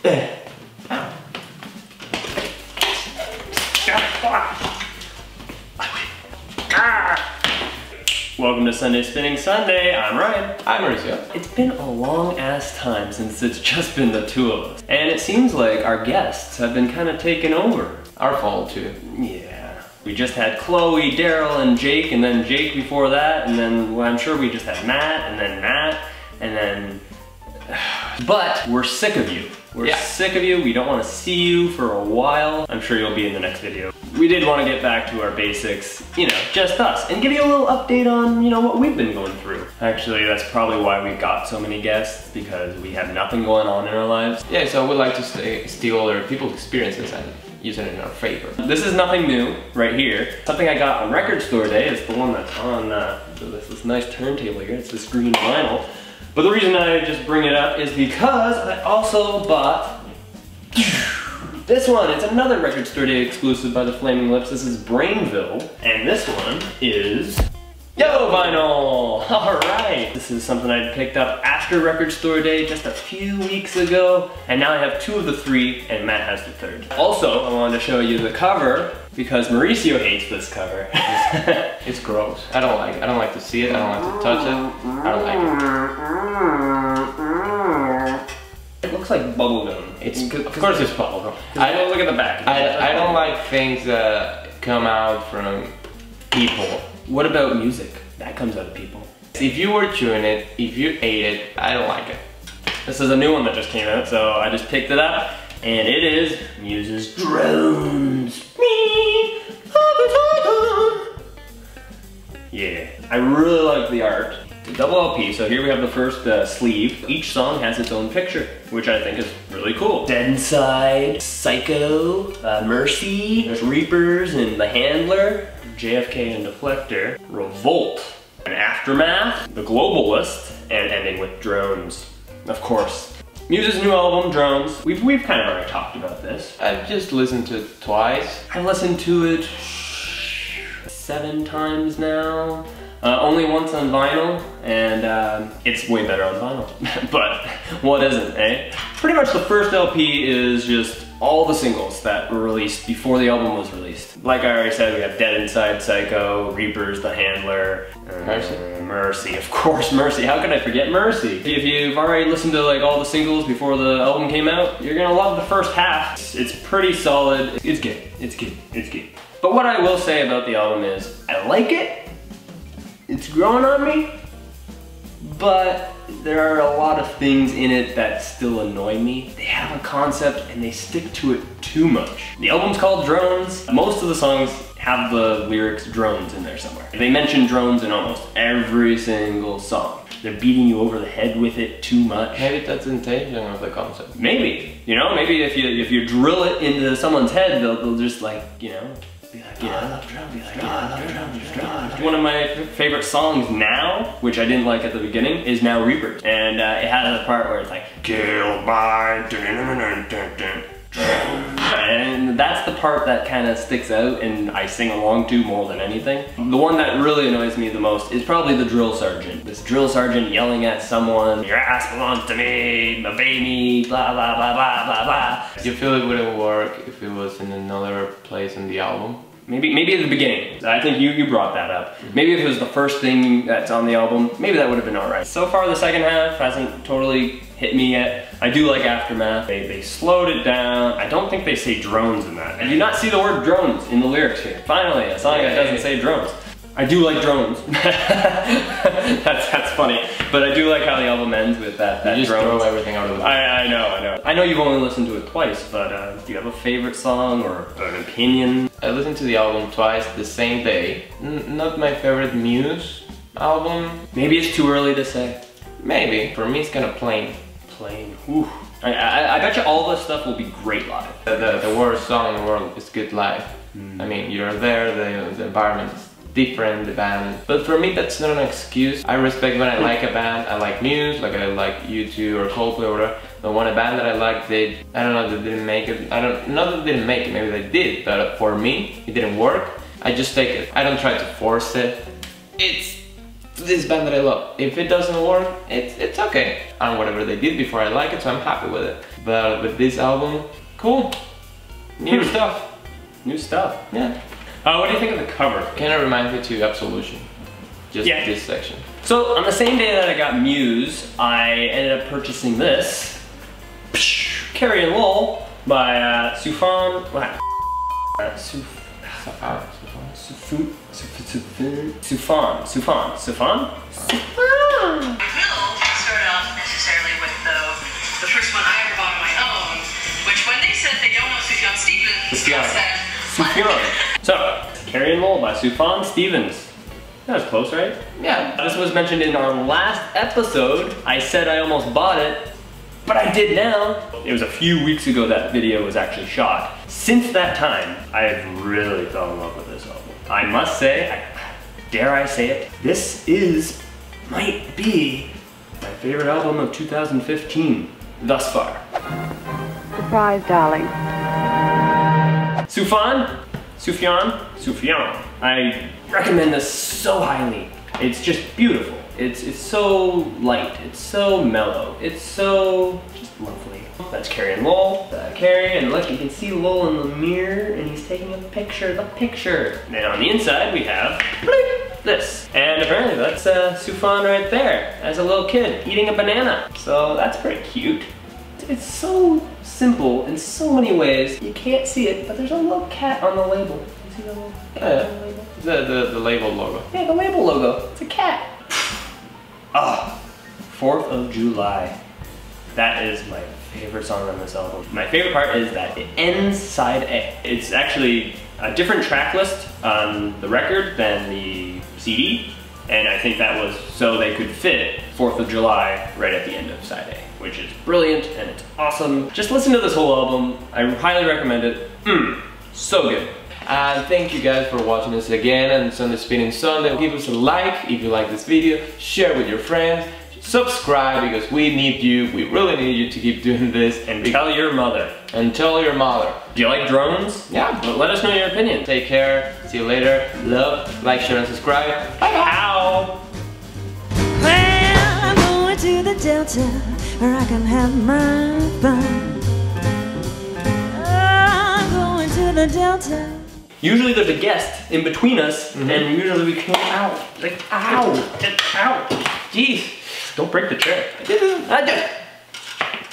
Ow. Welcome to Sunday Spinning Sunday. I'm Ryan. I'm Mauricio. It's been a long ass time since it's just been the two of us. And it seems like our guests have been kind of taking over. Our fault too. Yeah. We just had Chloe, Daryl, and Jake, and then Jake before that, and then well, I'm sure we just had Matt, and then but we're sick of you. We're sick of you. We don't want to see you for a while. I'm sure you'll be in the next video. We did want to get back to our basics, you know, just us, and give you a little update on, you know, what we've been going through. Actually, that's probably why we got so many guests, because we have nothing going on in our lives. Yeah, so we like to steal other people's experiences and use it in our favor. This is nothing new, right here. Something I got on Record Store Day is the one that's on this nice turntable here. It's this green vinyl. But the reason I just bring it up is because I also bought this one. It's another Record Store Day exclusive by the Flaming Lips. This is Brainville, and this one is Yo Vinyl! Alright! This is something I picked up after Record Store Day just a few weeks ago, and now I have two of the three, and Matt has the third. Also, I wanted to show you the cover, because Mauricio hates this cover. It's gross. I don't like it. I don't like to see it. I don't like to touch it. I don't like it. It looks like bubblegum. Of course it's bubblegum. Look at the back. I don't like things that come out from people. What about music? That comes out of people. If you were chewing it, if you ate it, I don't like it. This is a new one that just came out, so I just picked it up, and it is Muse's Drones. Yeah, I really like the art. It's a double LP, so here we have the first sleeve. Each song has its own picture, which I think is really cool. Dead Inside, Psycho, Mercy, there's Reapers and The Handler, JFK and Deflector, Revolt, and Aftermath, The Globalist, and ending with Drones. Of course. Muse's new album, Drones. We've kind of already talked about this. I've just listened to it twice. I've listened to it 7 times now. Only once on vinyl, and it's way better on vinyl. But what isn't, eh? Pretty much the first LP is just all the singles that were released before the album was released. Like I already said, we have Dead Inside, Psycho, Reapers, The Handler, Mercy, of course, Mercy. How could I forget Mercy? If you've already listened to like all the singles before the album came out, you're gonna love the first half. It's pretty solid. It's good. It's good. It's good. But what I will say about the album is, I like it. It's growing on me, but there are a lot of things in it that still annoy me. They have a concept and they stick to it too much. The album's called Drones. Most of the songs have the lyrics drones in there somewhere. They mention drones in almost every single song. They're beating you over the head with it too much. Maybe that's the intention of the concept. Maybe, you know, maybe if you drill it into someone's head, they'll just like, you know, be like, yeah, I love drums, drums. One of my favorite songs now, which I didn't like at the beginning, is now Reapers. And it has a part where it's like, killed by, and that's the part that kind of sticks out and I sing along to more than anything. The one that really annoys me the most is probably the drill sergeant. This drill sergeant yelling at someone, your ass belongs to me, obey me, blah, blah, blah, blah, blah, blah. Do you feel it wouldn't work if it was in another place in the album? Maybe at the beginning. I think you brought that up. Maybe if it was the first thing that's on the album, maybe that would have been alright. So far the second half hasn't totally hit me yet. I do like Aftermath. They slowed it down. I don't think they say drones in that. I do not see the word drones in the lyrics here. Finally, a song that doesn't say drones. I do like drones. that's funny. But I do like how the album ends with that you just drones. throw everything out of the I know. I know you've only listened to it twice, but do you have a favorite song or an opinion? I listened to the album twice the same day. Not my favorite Muse album. Maybe it's too early to say. Maybe. For me it's kind of plain. Plain. Whew. I bet you all this stuff will be great live. The worst song in the world is good live. I mean, you're there, the environment is different, the band. But for me, that's not an excuse. I respect when I like a band. I like Muse, like I like U2 or Coldplay or whatever. But when a band that I like, I don't know, they didn't make it. Not that they didn't make it, maybe they did. But for me, it didn't work. I just take it. I don't try to force it. It's this band that I love. If it doesn't work, it's okay. And whatever they did before, I like it, so I'm happy with it. But with this album, cool. New stuff. New stuff. Yeah. What do you think of the cover? Kind of reminds me to Absolution. Just this section. So on the same day that I got Muse, I ended up purchasing this. Carrie Lowell by Sufan. What? Sufan. I will start off necessarily with the first one I ever bought on my own, which when they said they don't know Sufjan Stevens, I said, Sufjan. So, Carrie Lowell by Sufjan Stevens. That was close, right? Yeah. This was mentioned in our last episode. I said I almost bought it, but I did now. It was a few weeks ago that video was actually shot. Since that time, I have really fell in love with this album. I must say, dare I say it, this might be my favorite album of 2015 thus far. Surprise, darling. Sufjan. I recommend this so highly. It's just beautiful. It's so light, it's so mellow, it's so just lovely. That's Carrie and Lowell. Carrie, and look, you can see Lowell in the mirror, and he's taking a picture, And on the inside, we have this. And apparently that's Sufjan right there, as a little kid, eating a banana. So that's pretty cute. It's so simple in so many ways. You can't see it, but there's a little cat on the label. You see the little cat on the label? The label logo. Yeah, the label logo. It's a cat. Ah, 4th of July. That is my favorite song on this album. My favorite part is that it ends side A. It's actually a different track list on the record than the CD, and I think that was so they could fit 4th of July right at the end of side A, which is brilliant and it's awesome. Just listen to this whole album. I highly recommend it. So good. And thank you guys for watching this again on Sunday Spinning Sunday. Give us a like if you like this video, share with your friends, subscribe because we need you, we really need you to keep doing this. And tell your mother. And tell your mother. Do you like drones? Yeah. Well, let us know your opinion. Take care, see you later, love, like, share and subscribe. Bye bye. Ow. Well, I'm going to the Delta where I can have my fun. I'm going to the Delta. Usually there's a guest in between us, and usually we come out. Like, ow, ow. Jeez, don't break the chair. I did.